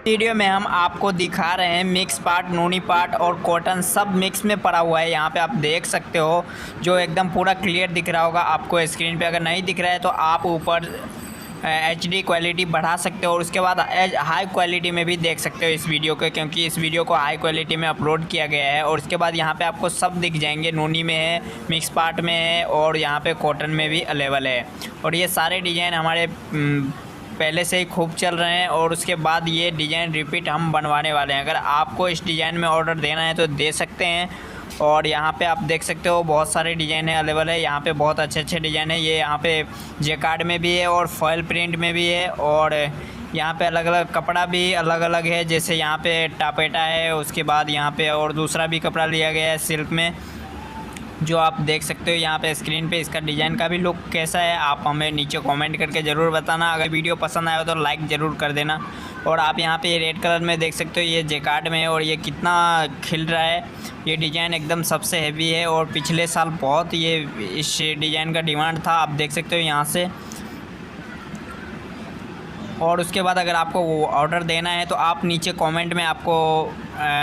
Video में हम आपको दिखा रहे हैं मिक्स पार्ट, नूनी पार्ट और कॉटन सब मिक्स में पड़ा हुआ है। यहाँ पे आप देख सकते हो जो एकदम पूरा क्लियर दिख रहा होगा आपको स्क्रीन पे। अगर नहीं दिख रहा है तो आप ऊपर HD क्वालिटी बढ़ा सकते हो और उसके बाद हाई क्वालिटी में भी देख सकते हो इस वीडियो को, क्योंकि इस वीडियो को हाई क्वालिटी में अपलोड किया गया है। और उसके बाद यहाँ पे आपको सब दिख जाएंगे, नूनी में है, मिक्स पार्ट में है और यहाँ पे कॉटन में भी अवेलेबल है। और ये सारे डिज़ाइन हमारे पहले से ही खूब चल रहे हैं और उसके बाद ये डिज़ाइन रिपीट हम बनवाने वाले हैं। अगर आपको इस डिज़ाइन में ऑर्डर देना है तो दे सकते हैं। और यहाँ पे आप देख सकते हो बहुत सारे डिज़ाइन है अवेलेबल है। यहाँ पे बहुत अच्छे अच्छे डिज़ाइन है। ये यहाँ पे जेकार्ड में भी है और फॉयल प्रिंट में भी है। और यहाँ पे अलग अलग कपड़ा भी अलग अलग है, जैसे यहाँ पे टापेटा है, उसके बाद यहाँ पे और दूसरा भी कपड़ा लिया गया है सिल्क में, जो आप देख सकते हो यहाँ पे स्क्रीन पे। इसका डिज़ाइन का भी लुक कैसा है आप हमें नीचे कमेंट करके ज़रूर बताना। अगर वीडियो पसंद आया हो तो लाइक ज़रूर कर देना। और आप यहाँ पे रेड कलर में देख सकते हो, ये जेकार्ड में है और ये कितना खिल रहा है। ये डिज़ाइन एकदम सबसे हैवी है और पिछले साल बहुत ये इस डिज़ाइन का डिमांड था, आप देख सकते हो यहाँ से। और उसके बाद अगर आपको वो ऑर्डर देना है तो आप नीचे कमेंट में आपको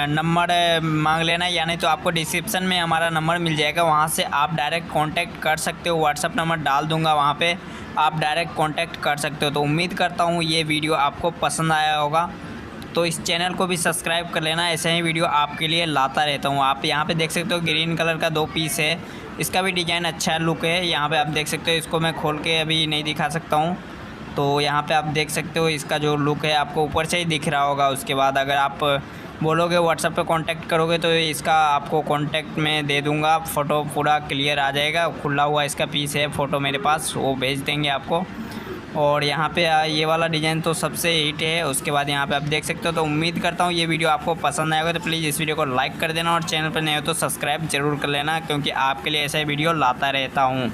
नंबर मांग लेना, या नहीं तो आपको डिस्क्रिप्शन में हमारा नंबर मिल जाएगा, वहाँ से आप डायरेक्ट कांटेक्ट कर सकते हो। व्हाट्सअप नंबर डाल दूँगा, वहाँ पे आप डायरेक्ट कांटेक्ट कर सकते हो। तो उम्मीद करता हूँ ये वीडियो आपको पसंद आया होगा, तो इस चैनल को भी सब्सक्राइब कर लेना। ऐसे ही वीडियो आपके लिए लाता रहता हूँ। आप यहाँ पे देख सकते हो ग्रीन कलर का 2 पीस है, इसका भी डिज़ाइन अच्छा लुक है। यहाँ पे आप देख सकते हो, इसको मैं खोल के अभी नहीं दिखा सकता हूँ। तो यहाँ पे आप देख सकते हो इसका जो लुक है आपको ऊपर से ही दिख रहा होगा। उसके बाद अगर आप बोलोगे व्हाट्सएप पे कांटेक्ट करोगे तो इसका आपको कांटेक्ट में दे दूँगा, फ़ोटो पूरा क्लियर आ जाएगा। खुला हुआ इसका पीस है, फ़ोटो मेरे पास, वो भेज देंगे आपको। और यहाँ पे ये वाला डिज़ाइन तो सबसे हिट है। उसके बाद यहाँ पे आप देख सकते हो। तो उम्मीद करता हूँ ये वीडियो आपको पसंद आएगा, तो प्लीज़ इस वीडियो को लाइक कर देना और चैनल पर नए हो तो सब्सक्राइब जरूर कर लेना, क्योंकि आपके लिए ऐसा वीडियो लाता रहता हूँ।